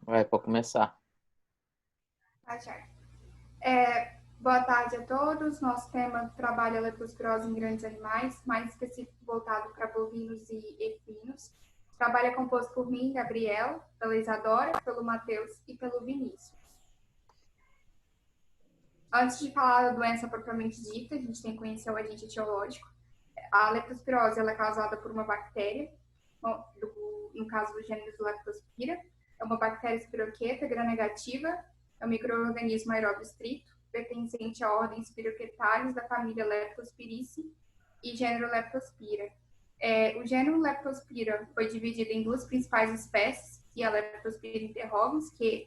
Vai, pode começar. Tá, Thiago. Boa tarde a todos. Nosso tema trabalha a leptospirose em grandes animais, mais específico voltado para bovinos e equinos. Trabalho é composto por mim, Gabriela, pela Isadora, pelo Matheus e pelo Vinícius. Antes de falar da doença propriamente dita, a gente tem que conhecer o agente etiológico. A leptospirose ela é causada por uma bactéria, no caso do gênero Leptospira. É uma bactéria espiroqueta gram-negativa, é um micro-organismo aeróbio estrito, pertencente à ordem Spiroquetalis da família Leptospiraceae e gênero Leptospira. O gênero Leptospira foi dividido em duas principais espécies, que é a Leptospira interrobens, que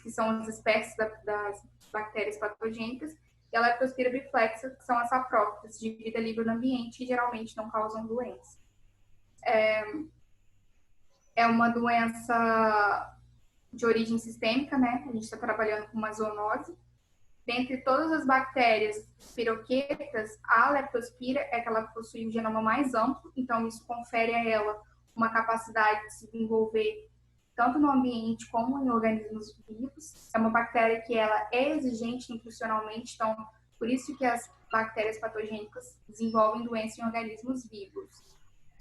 são as espécies das bactérias patogênicas, e a Leptospira biflexa, que são as saprófitas, de vida livre no ambiente e geralmente não causam doença. É uma doença de origem sistêmica, né? A gente está trabalhando com uma zoonose. Dentre todas as bactérias piroquetas, a leptospira é que ela possui o genoma mais amplo, então isso confere a ela uma capacidade de se desenvolver tanto no ambiente como em organismos vivos. É uma bactéria que ela é exigente nutricionalmente, então por isso que as bactérias patogênicas desenvolvem doença em organismos vivos.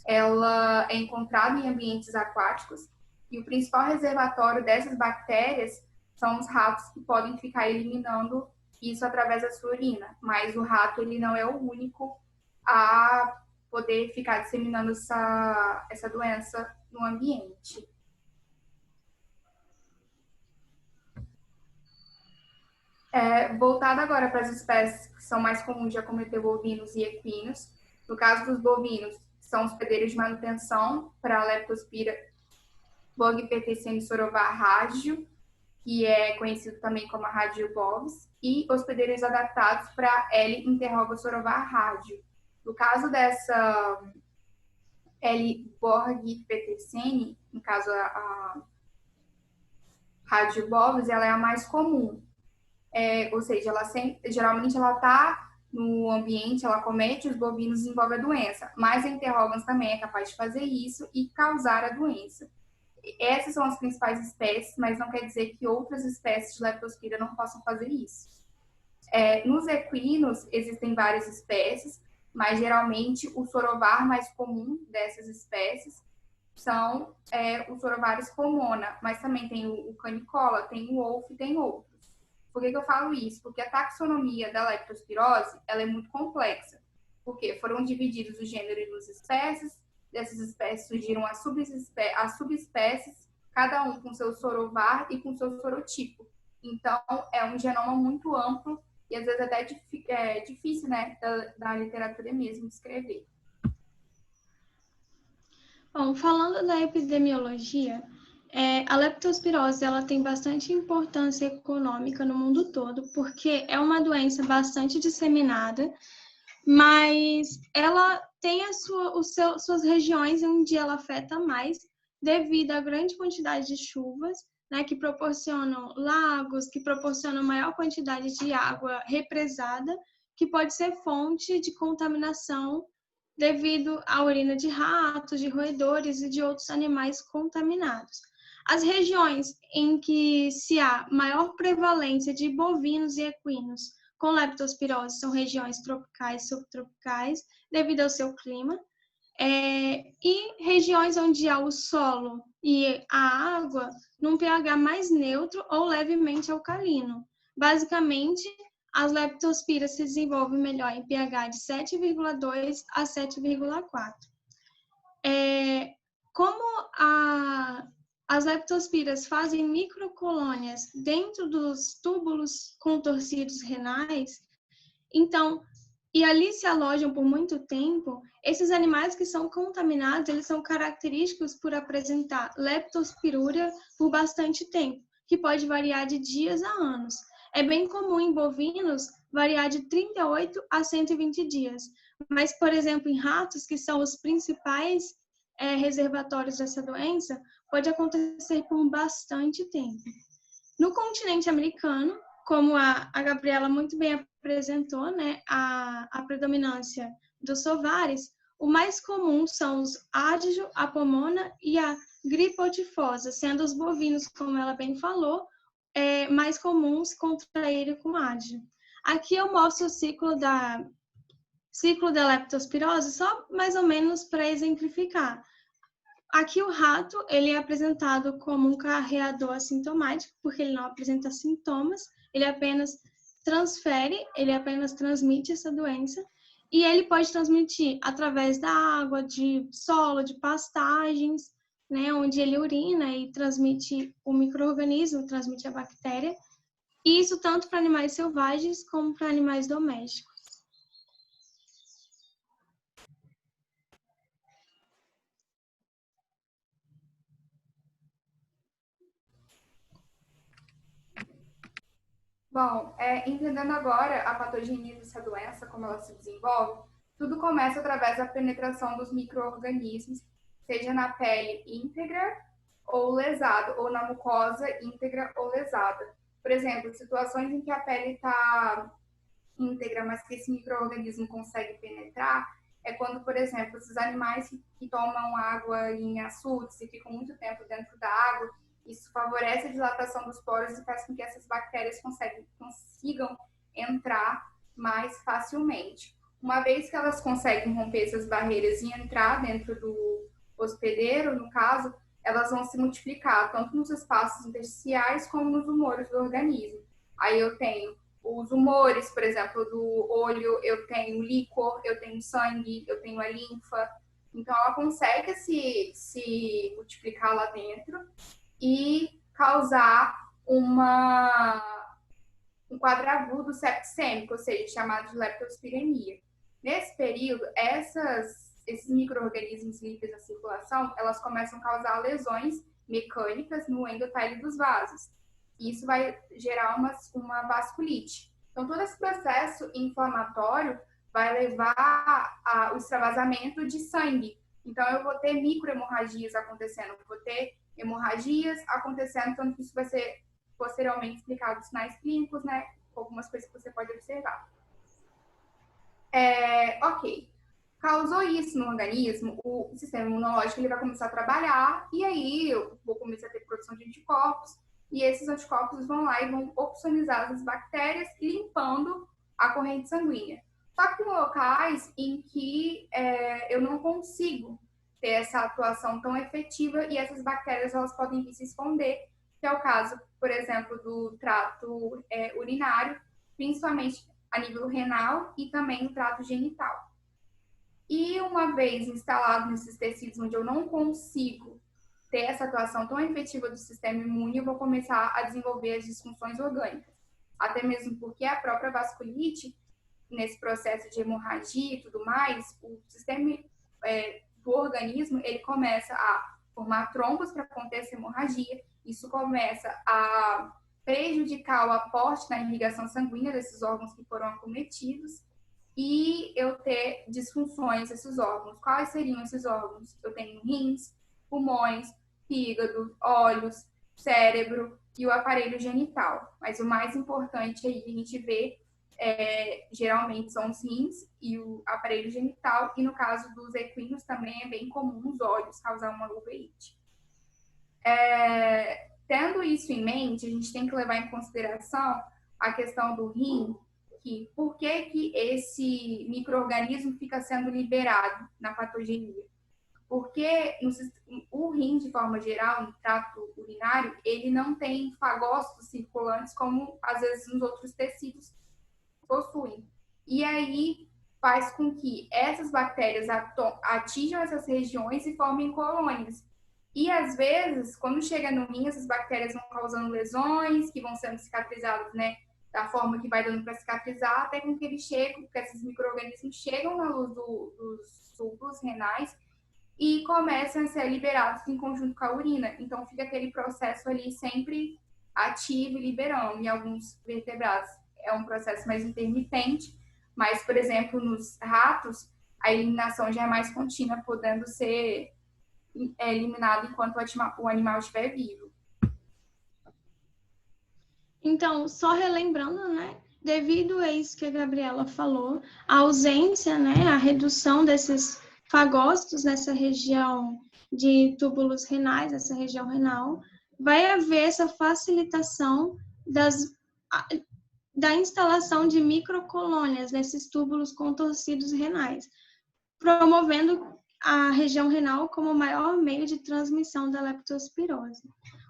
Ela é encontrada em ambientes aquáticos e o principal reservatório dessas bactérias são os ratos, que podem ficar eliminando isso através da sua urina, mas o rato ele não é o único a poder ficar disseminando essa doença no ambiente. Voltado agora para as espécies que são mais comuns de acometer bovinos e equinos, no caso dos bovinos, são hospedeiros de manutenção para a leptospira Bog pertencendo Sorovar rádio, que é conhecido também como a rádio bovis, e hospedeiros adaptados para L. interroga Sorovar rádio. No caso dessa L. Borg Petersene, no caso a rádio bovis, ela é a mais comum. Ou seja, geralmente ela está no ambiente, ela comete os bovinos e desenvolve a doença, mas a interrogans também é capaz de fazer isso e causar a doença. Essas são as principais espécies, mas não quer dizer que outras espécies de leptospira não possam fazer isso. Nos equinos, existem várias espécies, mas geralmente o sorovar mais comum dessas espécies são os sorovares comona, mas também tem o canicola, tem o wolf e tem outros. Por que eu falo isso? Porque a taxonomia da leptospirose ela é muito complexa, porque foram divididos o gênero em duas espécies, dessas espécies surgiram as subespécies, cada um com seu sorovar e com seu sorotipo. Então, é um genoma muito amplo e às vezes até difícil, né, da literatura mesmo descrever. Bom, falando da epidemiologia, a leptospirose ela tem bastante importância econômica no mundo todo, porque é uma doença bastante disseminada, mas ela tem suas regiões onde ela afeta mais, devido à grande quantidade de chuvas, né, que proporcionam lagos, que proporcionam maior quantidade de água represada, que pode ser fonte de contaminação devido à urina de ratos, de roedores e de outros animais contaminados. As regiões em que se há maior prevalência de bovinos e equinos com leptospirose são regiões tropicais e subtropicais, devido ao seu clima, e regiões onde há o solo e a água num pH mais neutro ou levemente alcalino. Basicamente, as leptospiras se desenvolvem melhor em pH de 7,2 a 7,4. Como as leptospiras fazem microcolônias dentro dos túbulos contorcidos renais, então, e ali se alojam por muito tempo, esses animais que são contaminados, eles são característicos por apresentar leptospirúria por bastante tempo, que pode variar de dias a anos. É bem comum em bovinos variar de 38 a 120 dias, mas, por exemplo, em ratos, que são os principais reservatórios dessa doença, pode acontecer por bastante tempo. No continente americano, como a Gabriela muito bem apresentou, né, a predominância dos sovares, o mais comum são os Adigio, a Pomona e a gripe ou tifose, sendo os bovinos, como ela bem falou, mais comuns contraírem com AD. Aqui eu mostro o ciclo da leptospirose, só mais ou menos para exemplificar. Aqui o rato, ele é apresentado como um carreador assintomático, porque ele não apresenta sintomas, ele apenas transmite essa doença, e ele pode transmitir através da água, de solo, de pastagens, né, onde ele urina e transmite o micro-organismo, transmite a bactéria, e isso tanto para animais selvagens como para animais domésticos. Bom, entendendo agora a patogenia dessa doença, como ela se desenvolve, tudo começa através da penetração dos micro-organismos, seja na pele íntegra ou lesada, ou na mucosa íntegra ou lesada. Por exemplo, situações em que a pele está íntegra, mas que esse micro-organismo consegue penetrar, é quando, por exemplo, esses animais que tomam água em açudes e ficam muito tempo dentro da água, isso favorece a dilatação dos poros e faz com que essas bactérias consigam entrar mais facilmente. Uma vez que elas conseguem romper essas barreiras e entrar dentro do hospedeiro, no caso, elas vão se multiplicar tanto nos espaços intersticiais como nos humores do organismo. Aí eu tenho os humores, por exemplo, do olho, eu tenho líquor, eu tenho sangue, eu tenho a linfa. Então, ela consegue se multiplicar lá dentro e causar um quadro agudo septicêmico, ou seja, chamado de leptospiremia. Nesse período, esses micro-organismos livres na circulação, elas começam a causar lesões mecânicas no endotélio dos vasos. E isso vai gerar uma vasculite. Então, todo esse processo inflamatório vai levar ao extravasamento de sangue. Então, eu vou ter microhemorragias acontecendo, eu vou ter hemorragias acontecendo, tanto que isso vai ser posteriormente explicado os sinais clínicos, né? Algumas coisas que você pode observar. Ok. Causou isso no organismo, o sistema imunológico ele vai começar a trabalhar e aí eu vou começar a ter produção de anticorpos e esses anticorpos vão lá e vão opsonizar as bactérias, limpando a corrente sanguínea. Só que tem locais em que eu não consigo ter essa atuação tão efetiva e essas bactérias elas podem vir se esconder, que é o caso, por exemplo, do trato urinário, principalmente a nível renal e também o trato genital. E uma vez instalado nesses tecidos onde eu não consigo ter essa atuação tão efetiva do sistema imune, eu vou começar a desenvolver as disfunções orgânicas. Até mesmo porque a própria vasculite, nesse processo de hemorragia e tudo mais, o sistema do organismo, ele começa a formar trombos para conter essa hemorragia. Isso começa a prejudicar o aporte na irrigação sanguínea desses órgãos que foram acometidos e eu ter disfunções desses órgãos. Quais seriam esses órgãos? Eu tenho rins, pulmões, fígado, olhos, cérebro e o aparelho genital. Mas o mais importante aí a gente vê geralmente são os rins e o aparelho genital, e no caso dos equinos também é bem comum os olhos causar uma uveíte. Tendo isso em mente, a gente tem que levar em consideração a questão do rim, que por que esse micro-organismo fica sendo liberado na patogenia? Porque o rim, de forma geral, no trato urinário, ele não tem fagócitos circulantes como, às vezes, nos outros tecidos possuem. E aí faz com que essas bactérias atinjam essas regiões e formem colônias. E, às vezes, quando chega no rim, essas bactérias vão causando lesões, que vão sendo cicatrizadas, né, da forma que vai dando para cicatrizar, até que eles chegam, porque esses micro-organismos chegam na luz dos túbulos renais e começam a ser liberados em conjunto com a urina. Então, fica aquele processo ali sempre ativo e liberando. Em alguns vertebrados é um processo mais intermitente, mas, por exemplo, nos ratos, a eliminação já é mais contínua, podendo ser eliminado enquanto o animal estiver vivo. Então, só relembrando, né? Devido a isso que a Gabriela falou, a ausência, né, a redução desses fagócitos nessa região de túbulos renais, essa região renal, vai haver essa facilitação da instalação de microcolônias nesses túbulos contorcidos renais, promovendo a região renal como o maior meio de transmissão da leptospirose.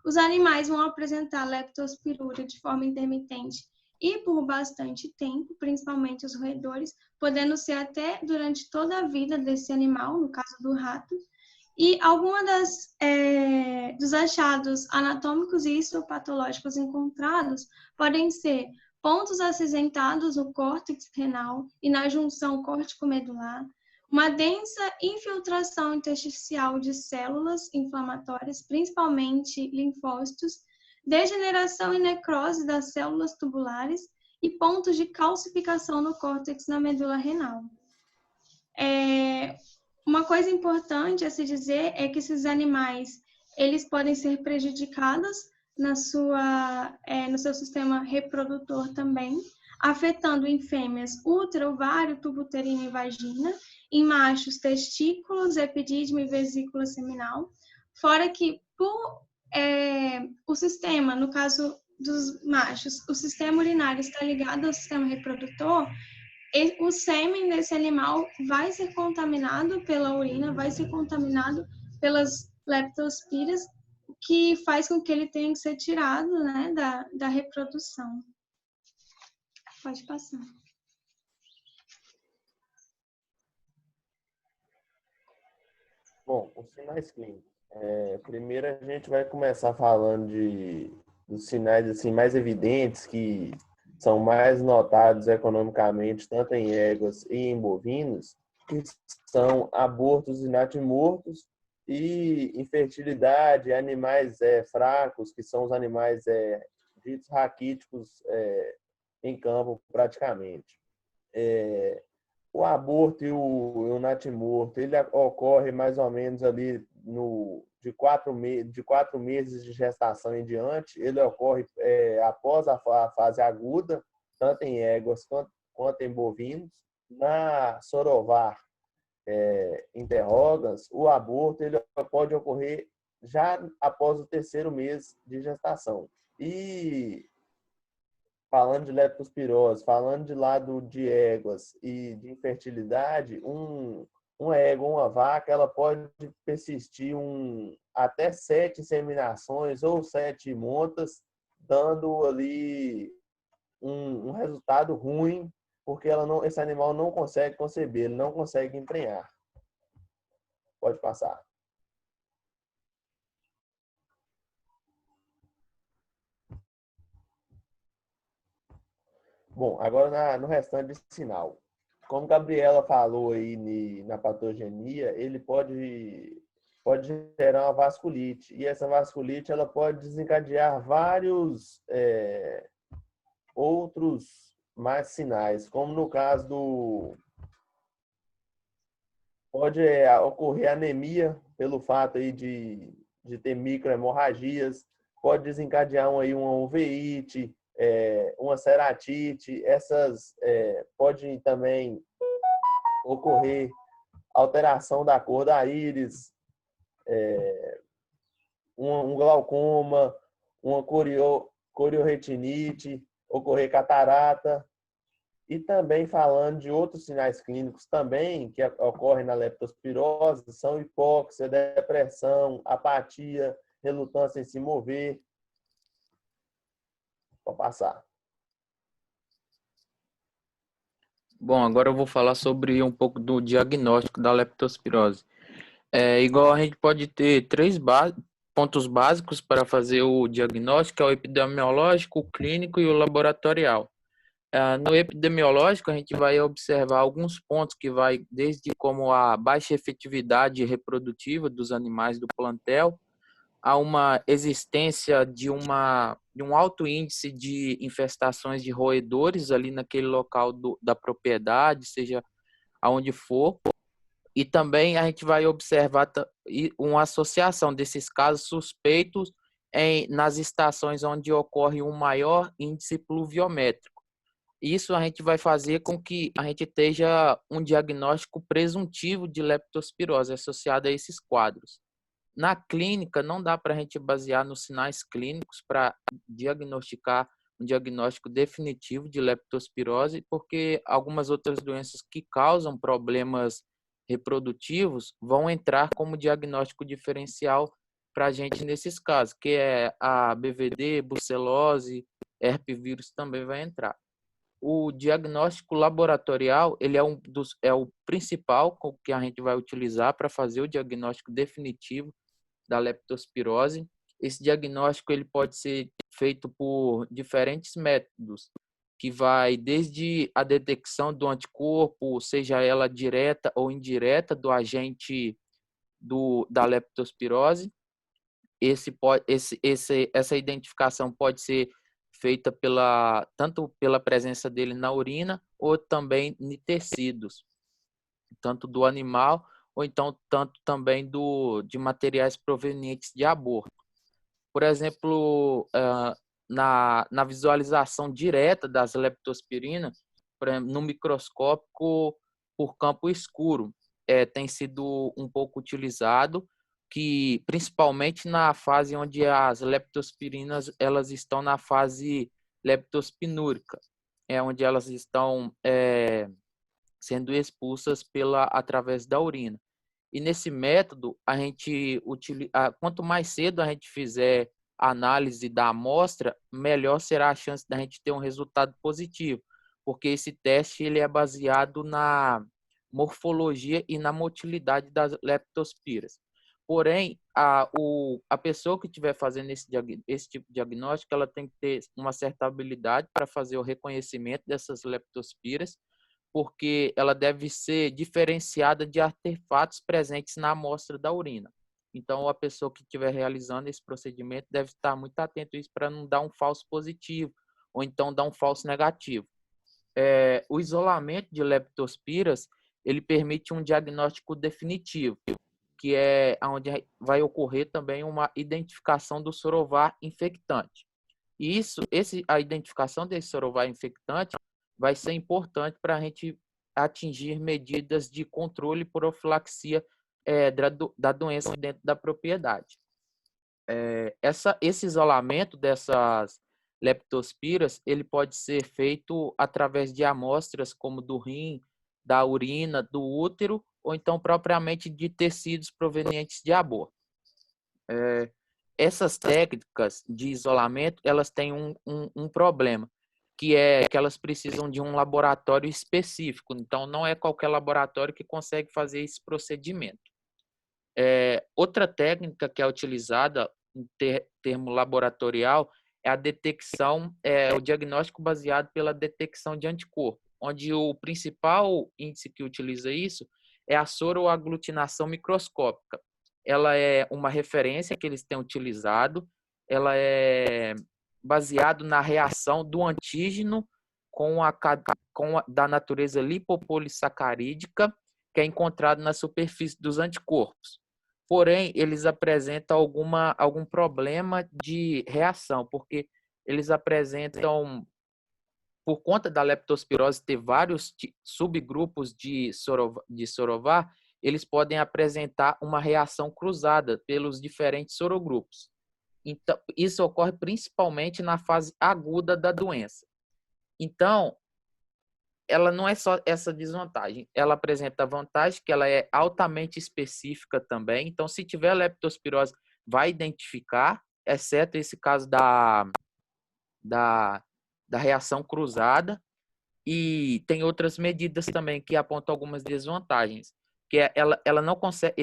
Os animais vão apresentar leptospirúria de forma intermitente e por bastante tempo, principalmente os roedores, podendo ser até durante toda a vida desse animal, no caso do rato. E alguma dos achados anatômicos e histopatológicos encontrados podem ser pontos acinzentados no córtex renal e na junção córtico-medular, uma densa infiltração intersticial de células inflamatórias, principalmente linfócitos, degeneração e necrose das células tubulares e pontos de calcificação no córtex na medula renal. Uma coisa importante a se dizer é que esses animais, eles podem ser prejudicados no seu sistema reprodutor também, afetando em fêmeas útero, ovário, tubo uterino e vagina, em machos testículos, epidídimo e vesícula seminal, fora que o sistema, no caso dos machos, o sistema urinário está ligado ao sistema reprodutor, o sêmen desse animal vai ser contaminado pela urina, vai ser contaminado pelas leptospiras, que faz com que ele tenha que ser tirado, né, da reprodução. Pode passar. Bom, os sinais clínicos. Primeiro a gente vai começar falando dos sinais assim, mais evidentes, que são mais notados economicamente, tanto em éguas e em bovinos, que são abortos inatimortos e infertilidade, animais fracos, que são os animais ditos raquíticos em campo praticamente. O aborto e o natimorto, ele ocorre mais ou menos ali de 4 meses de gestação em diante. Ele ocorre após a fase aguda, tanto em éguas quanto em bovinos. Na sorovar interrogans, o aborto ele pode ocorrer já após o 3º mês de gestação. E falando de leptospirose, falando de lado de éguas e de infertilidade, uma égua, uma vaca, ela pode persistir até 7 inseminações ou 7 montas, dando ali um resultado ruim, porque esse animal não consegue conceber, ele não consegue emprenhar. Pode passar. Bom, agora no restante de sinal. Como a Gabriela falou aí na patogenia, ele pode gerar uma vasculite. E essa vasculite ela pode desencadear vários outros mais sinais, como no caso pode ocorrer anemia pelo fato aí de ter microhemorragias, pode desencadear uma uveíte, uma ceratite, pode também ocorrer alteração da cor da íris, um glaucoma, uma corioretinite, ocorrer catarata. E também falando de outros sinais clínicos também que ocorrem na leptospirose, são hipóxia, depressão, apatia, relutância em se mover. Pode passar. Bom, agora eu vou falar sobre um pouco do diagnóstico da leptospirose. Igual a gente pode ter 3 pontos básicos para fazer o diagnóstico, é o epidemiológico, o clínico e o laboratorial. No epidemiológico, a gente vai observar alguns pontos que vai desde como a baixa efetividade reprodutiva dos animais do plantel, a uma existência de um alto índice de infestações de roedores ali naquele local da propriedade, seja aonde for. E também a gente vai observar uma associação desses casos suspeitos nas estações onde ocorre um maior índice pluviométrico. Isso a gente vai fazer com que a gente esteja um diagnóstico presuntivo de leptospirose associado a esses quadros. na clínica, não dá para a gente basear nos sinais clínicos para diagnosticar um diagnóstico definitivo de leptospirose, porque algumas outras doenças que causam problemas reprodutivos vão entrar como diagnóstico diferencial para a gente nesses casos, que é a BVD, brucelose, herpesvírus também vai entrar. O diagnóstico laboratorial, ele é o principal que a gente vai utilizar para fazer o diagnóstico definitivo da leptospirose. Esse diagnóstico ele pode ser feito por diferentes métodos, que vai desde a detecção do anticorpo, seja ela direta ou indireta do agente da leptospirose. Essa identificação pode ser feita tanto pela presença dele na urina ou também em tecidos, tanto do animal ou então tanto também de materiais provenientes de aborto. Por exemplo, na visualização direta das leptospirinas, por exemplo, no microscópio por campo escuro, tem sido um pouco utilizado, que principalmente na fase onde as leptospirinas elas estão na fase leptospinúrica, onde elas estão sendo expulsas através da urina. E nesse método, quanto mais cedo a gente fizer a análise da amostra, melhor será a chance da gente ter um resultado positivo, porque esse teste ele é baseado na morfologia e na motilidade das leptospiras. Porém, a pessoa que estiver fazendo esse tipo de diagnóstico, ela tem que ter uma certa habilidade para fazer o reconhecimento dessas leptospiras, porque ela deve ser diferenciada de artefatos presentes na amostra da urina. Então, a pessoa que estiver realizando esse procedimento deve estar muito atento a isso para não dar um falso positivo ou então dar um falso negativo. O isolamento de leptospiras, ele permite um diagnóstico definitivo, que é onde vai ocorrer também uma identificação do sorovar infectante. E a identificação desse sorovar infectante vai ser importante para a gente atingir medidas de controle e profilaxia da doença dentro da propriedade. Esse isolamento dessas leptospiras, ele pode ser feito através de amostras como do rim, da urina, do útero, ou então propriamente de tecidos provenientes de aborto. Essas técnicas de isolamento, elas têm um problema, que é que elas precisam de um laboratório específico. Então, não é qualquer laboratório que consegue fazer esse procedimento. Outra técnica que é utilizada em termo laboratorial é a detecção, o diagnóstico baseado pela detecção de anticorpo, onde o principal índice que utiliza isso é a soroaglutinação microscópica. Ela é uma referência que eles têm utilizado, ela é baseado na reação do antígeno da natureza lipopolissacarídica, que é encontrado na superfície dos anticorpos. Porém, eles apresentam algum problema de reação, porque eles apresentam, por conta da leptospirose ter vários subgrupos de sorovar, eles podem apresentar uma reação cruzada pelos diferentes sorogrupos. Então, isso ocorre principalmente na fase aguda da doença. Então, ela não é só essa desvantagem, ela apresenta a vantagem que ela é altamente específica também. Então, se tiver leptospirose, vai identificar, exceto esse caso da reação cruzada. E tem outras medidas também que apontam algumas desvantagens, que ela não consegue,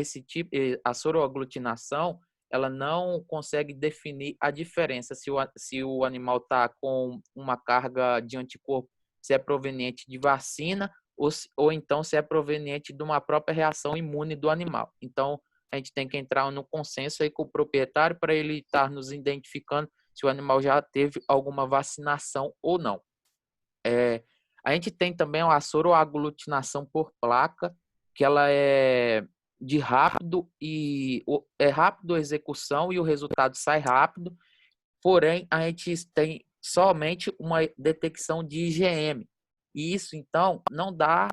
a soroaglutinação, ela não consegue definir a diferença se o animal está com uma carga de anticorpo, se é proveniente de vacina ou então se é proveniente de uma própria reação imune do animal. Então, a gente tem que entrar no consenso aí com o proprietário para ele estar nos identificando se o animal já teve alguma vacinação ou não. A gente tem também a soroaglutinação por placa, que ela é de rápido a execução e o resultado sai rápido, porém a gente tem somente uma detecção de IgM. E isso, então, não dá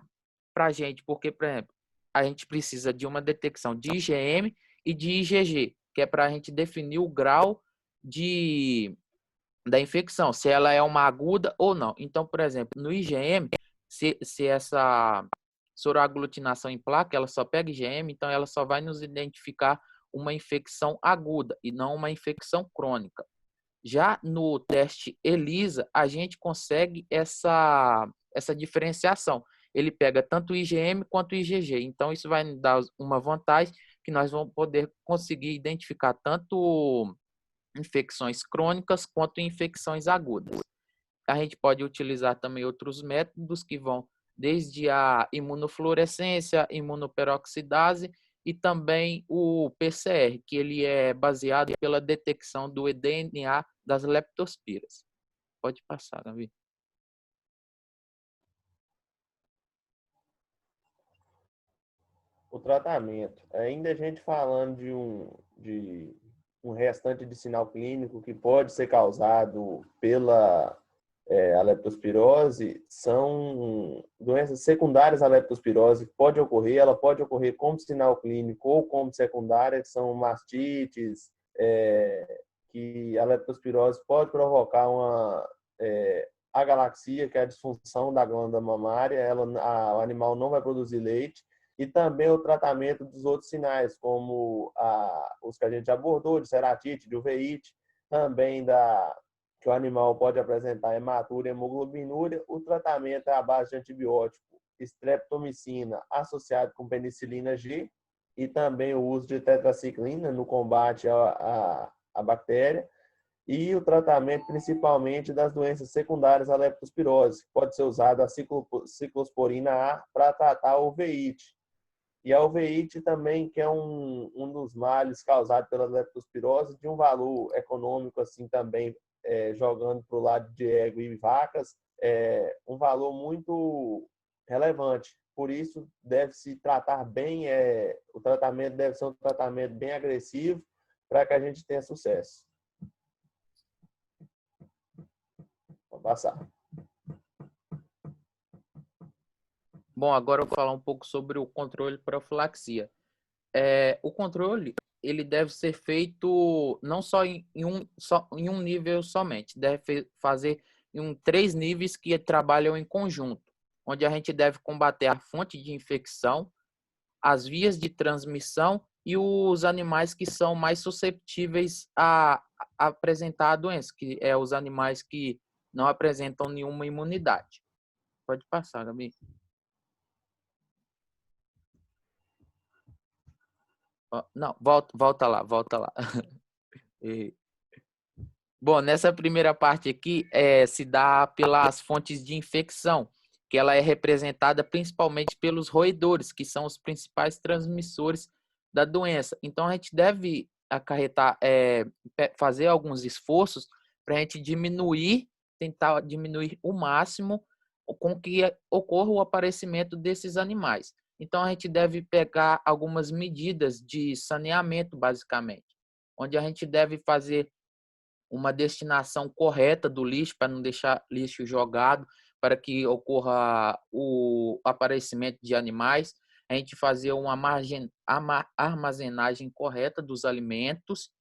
para a gente, porque, por exemplo, a gente precisa de uma detecção de IgM e de IgG, que é para a gente definir o grau da infecção, se ela é uma aguda ou não. Então, por exemplo, no IgM, se essa soroaglutinação em placa, ela só pega IgM, então ela só vai nos identificar uma infecção aguda e não uma infecção crônica. Já no teste ELISA, a gente consegue essa diferenciação. Ele pega tanto o IgM quanto o IgG. Então, isso vai nos dar uma vantagem que nós vamos poder conseguir identificar tanto infecções crônicas quanto infecções agudas. A gente pode utilizar também outros métodos que vão desde a imunofluorescência, imunoperoxidase e também o PCR, que ele é baseado pela detecção do eDNA das leptospiras. Pode passar, Davi. O tratamento. Ainda a gente falando de um restante de sinal clínico que pode ser causado pela a leptospirose, são doenças secundárias à leptospirose que pode ocorrer, ela pode ocorrer como sinal clínico ou como secundária, que são mastites, que a leptospirose pode provocar uma agalaxia, que é a disfunção da glândula mamária, o animal não vai produzir leite, e também o tratamento dos outros sinais, como os que a gente abordou, de ceratite, de uveíte, também que o animal pode apresentar hematúria e hemoglobinúria. O tratamento é à base de antibiótico, streptomicina associado com penicilina G, e também o uso de tetraciclina no combate à bactéria, e o tratamento principalmente das doenças secundárias à leptospirose, que pode ser usado a ciclosporina A para tratar a uveíte. E a uveíte também, que é um dos males causados pela leptospirose, de um valor econômico assim também, jogando para o lado de ego e vacas, um valor muito relevante. Por isso, deve-se tratar bem, o tratamento deve ser um tratamento bem agressivo para que a gente tenha sucesso. Vou passar. Bom, agora eu vou falar um pouco sobre o controle de profilaxia. O controle ele deve ser feito não só em um nível somente, deve fazer em 3 níveis que trabalham em conjunto, onde a gente deve combater a fonte de infecção, as vias de transmissão e os animais que são mais susceptíveis a apresentar a doença, que é os animais que não apresentam nenhuma imunidade. Pode passar, Gabi. Não, volta lá. Bom, nessa primeira parte aqui se dá pelas fontes de infecção, que ela é representada principalmente pelos roedores, que são os principais transmissores da doença. Então, a gente deve fazer alguns esforços para a gente tentar diminuir o máximo com que ocorra o aparecimento desses animais. Então, a gente deve pegar algumas medidas de saneamento, basicamente, onde a gente deve fazer uma destinação correta do lixo, para não deixar lixo jogado, para que ocorra o aparecimento de animais. A gente fazer uma armazenagem correta dos alimentos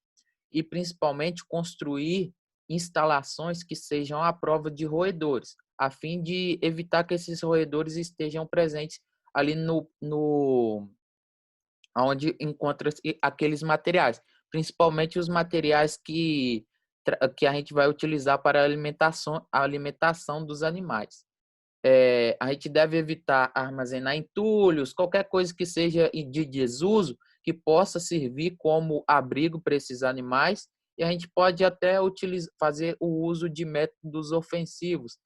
e, principalmente, construir instalações que sejam à prova de roedores, a fim de evitar que esses roedores estejam presentes ali onde encontra aqueles materiais, principalmente os materiais que a gente vai utilizar para a alimentação dos animais. A gente deve evitar armazenar entulhos, qualquer coisa que seja de desuso, que possa servir como abrigo para esses animais, e a gente pode até fazer o uso de métodos ofensivos,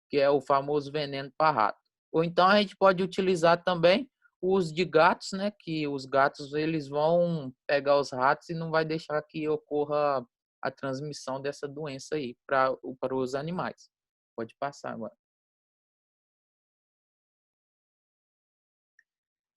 que é o famoso veneno para rato. Ou então a gente pode utilizar também o uso de gatos, né? Que os gatos eles vão pegar os ratos e não vai deixar que ocorra a transmissão dessa doença aí para os animais. Pode passar agora.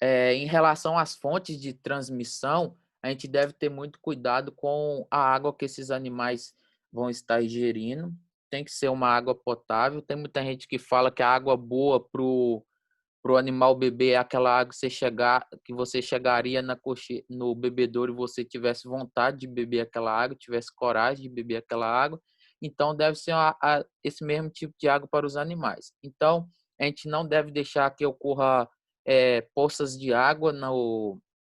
Em relação às fontes de transmissão, a gente deve ter muito cuidado com a água que esses animais vão estar ingerindo. Tem que ser uma água potável. Tem muita gente que fala que a água boa para o animal beber aquela água que você chegaria no bebedouro e você tivesse vontade de beber aquela água, tivesse coragem de beber aquela água. Então, deve ser esse mesmo tipo de água para os animais. Então, a gente não deve deixar que ocorra poças de água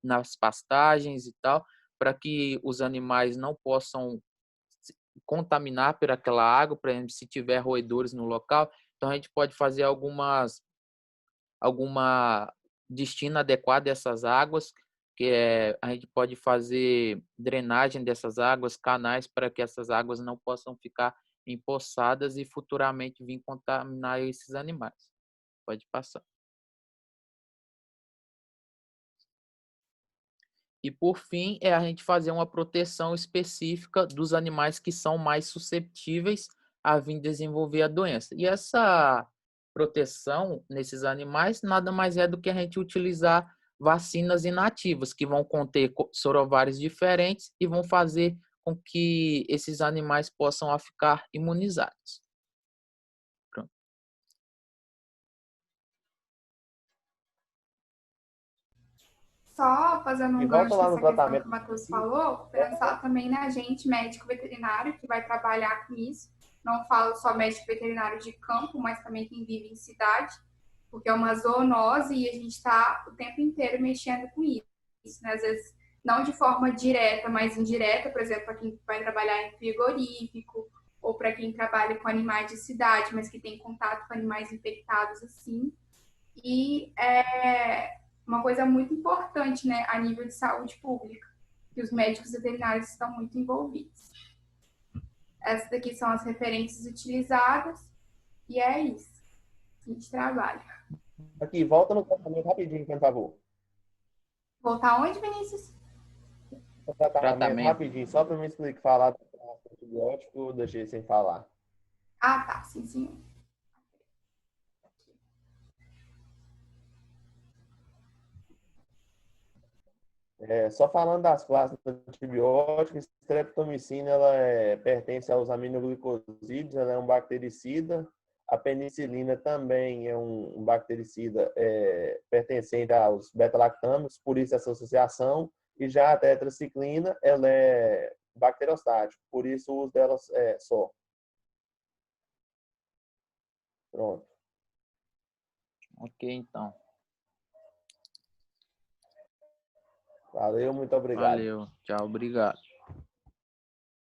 nas pastagens e tal, para que os animais não possam se contaminar por aquela água, por exemplo, se tiver roedores no local. Então, a gente pode fazer alguma destino adequado dessas águas, a gente pode fazer drenagem dessas águas, canais, para que essas águas não possam ficar empoçadas e futuramente vir contaminar esses animais. Pode passar. E, por fim, a gente fazer uma proteção específica dos animais que são mais susceptíveis a vir desenvolver a doença. E essa proteção nesses animais nada mais é do que a gente utilizar vacinas inativas, que vão conter sorovários diferentes e vão fazer com que esses animais possam ficar imunizados. Pronto. Só fazendo E um volta gancho lá no nessa questão que tratamento. o Matheus falou, pensar também na gente, médico veterinário, que vai trabalhar com isso. Não falo só médico veterinário de campo, mas também quem vive em cidade, porque é uma zoonose e a gente está o tempo inteiro mexendo com isso, né? Às vezes, não de forma direta, mas indireta, por exemplo, para quem vai trabalhar em frigorífico, ou para quem trabalha com animais de cidade, mas que tem contato com animais infectados assim. E uma coisa muito importante, né, a nível de saúde pública, que os médicos veterinários estão muito envolvidos. Essas daqui são as referências utilizadas e é isso. A gente trabalha. Aqui, volta no tratamento rapidinho, por favor. Voltar onde, Vinícius? O tratamento Tratamento. rapidinho, só para me explicar, falar do antibiótico, eu deixei sem falar. Ah, tá, sim, sim. Só falando das classes do antibiótico, streptomicina pertence aos aminoglicosídeos, ela é um bactericida. A penicilina também é um bactericida pertencente aos beta-lactanos, por isso essa associação. E já a tetraciclina, ela é bacteriostática, por isso o uso dela é só. Pronto. Ok, então. Valeu, muito obrigado. Valeu. Tchau, obrigado.